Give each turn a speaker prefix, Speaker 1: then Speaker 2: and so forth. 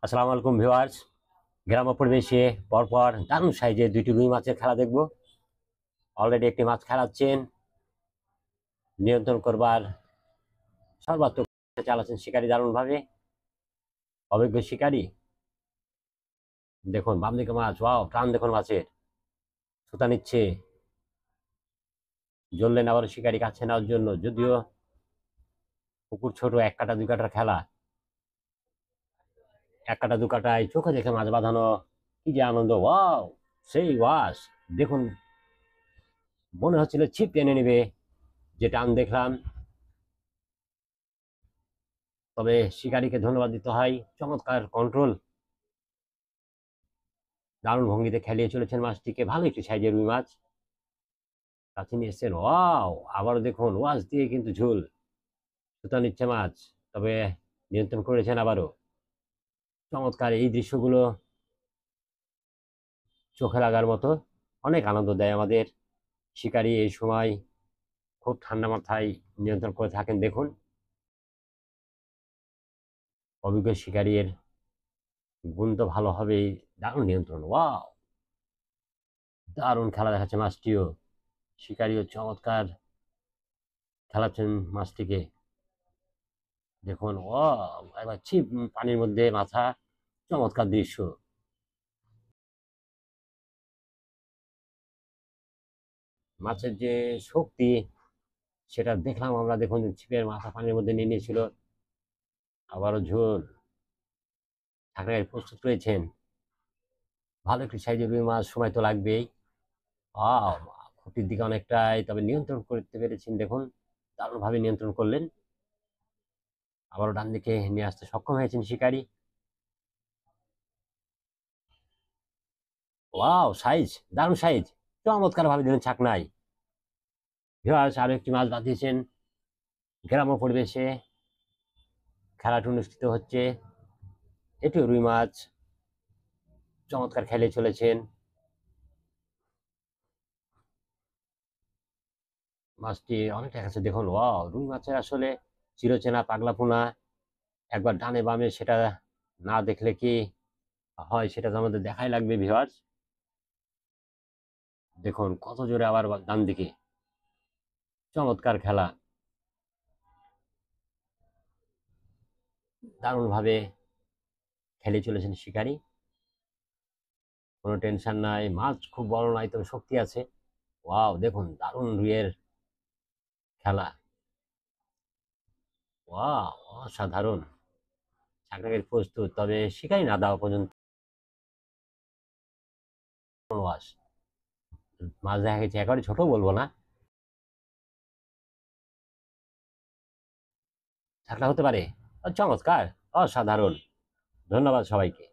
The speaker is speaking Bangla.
Speaker 1: আসসালামু আলাইকুম ভিউয়ার্স। গ্রাম্য পরিবেশে পরপর দারুণ সাইজে দুইটি রুই মাছের খেলা দেখব। অলরেডি একটি মাছ খেলাচ্ছেন, নিয়ন্ত্রণ করবার সর্বাত্মক চেষ্টা চালাচ্ছেন শিকারী দারুণ ভাবে। অভিজ্ঞ শিকারী, দেখুন বাম দিকে মাছ, ওয়াও প্রাণ দেখুন মাছের, সুতা নিচ্ছে, জ্বললেন আবার শিকারী কাছে নেওয়ার জন্য। যদিও পুকুর ছোট, এক কাটা দুই কাটার খেলা, এক কাটা দু কাটায় চোখে দেখে মাছ বাঁধানো, কি যে আনন্দ! ওয়াও, সেই ওয়াস! দেখুন, মনে হচ্ছিল ছিপ টেনে নেবে, যে টান দেখলাম। তবে শিকারীকে ধন্যবাদ দিতে হয়, চমৎকার কন্ট্রোল, দারুণ ভঙ্গিতে খেলিয়ে চলেছেন মাছটিকে। ভালো একটি সাইজের রুই মাছ কাছে নিয়ে এসছেন। ওয়াও, আবারও দেখুন ওয়াশ দিয়ে কিন্তু ঝুল, সুতা নিচ্ছে মাছ, তবে নিয়ন্ত্রণ করেছেন আবারও। চমৎকার এই দৃশ্যগুলো চোখে লাগার মতো, অনেক আনন্দ দেয় আমাদের। শিকারী এই সময় খুব ঠান্ডা মাথায় নিয়ন্ত্রণ করে থাকেন। দেখুন, অভিজ্ঞ শিকারীর গুণ তো ভালো হবেই, দারুণ নিয়ন্ত্রণ। ওয়াও, দারুণ খেলা দেখাচ্ছে মাছটিও, শিকারীও চমৎকার খেলাচ্ছেন মাছটিকে। দেখুন, ও একবার ছিপ পানির মধ্যে মাথা, চমৎকার দৃশ্য। মাছের যে শক্তি, সেটা দেখলাম আমরা। দেখুন, ছিপের মাথা পানির মধ্যে নিয়ে নিয়েছিল, আবারও ঝোল, ঢাকায় প্রস্তুত রয়েছেন। ভালো একটি সাইজের রুই মাছ, সময় তো লাগবেই। আহ খুঁটির দিকে অনেকটাই, তবে নিয়ন্ত্রণ করতে পেরেছেন। দেখুন, দারুণভাবে নিয়ন্ত্রণ করলেন, আবারও ডান দিকে নিয়ে আসতে সক্ষম হয়েছেন শিকারী। ওয়াও, সাইজ, দারুণ সাইজ, চমৎকার ভাবে দিলেন ছাকনায়। ভিউয়ার্স, আরো একটি মাছ বাঁধিয়েছেন। গ্রাম্য পরিবেশে খেলাটি অনুষ্ঠিত হচ্ছে, এটিও রুই মাছ, চমৎকার খেলে চলেছেন মাছটি। অনেকটা কাছে দেখুন, ওয়াও, রুই মাছের আসলে চিরচেনা পাগলা পোনা, একবার ডানে বামে সেটা না দেখলে কি হয়, সেটা তো আমাদের দেখাই লাগবে ভিউয়ার্স। দেখুন কত জোরে আবার ডান দিকে, চমৎকার খেলা, দারুণ ভাবে খেলে চলেছেন শিকারী। কোনো টেনশন নাই, মাছ খুব বড় নয়, তবে শক্তি আছে। ওয়াও, দেখুন দারুণ রুইয়ের খেলা, ওয়াও, অসাধারণ। ছাকনাকে প্রস্তুত, তবে শিকারী না দেওয়া পর্যন্ত ওয়াশ। মাছ দেখা গেছে, একেবারে ছোট বলবো না, ছাকনা হতে পারে। চমৎকার, অসাধারণ। ধন্যবাদ সবাইকে।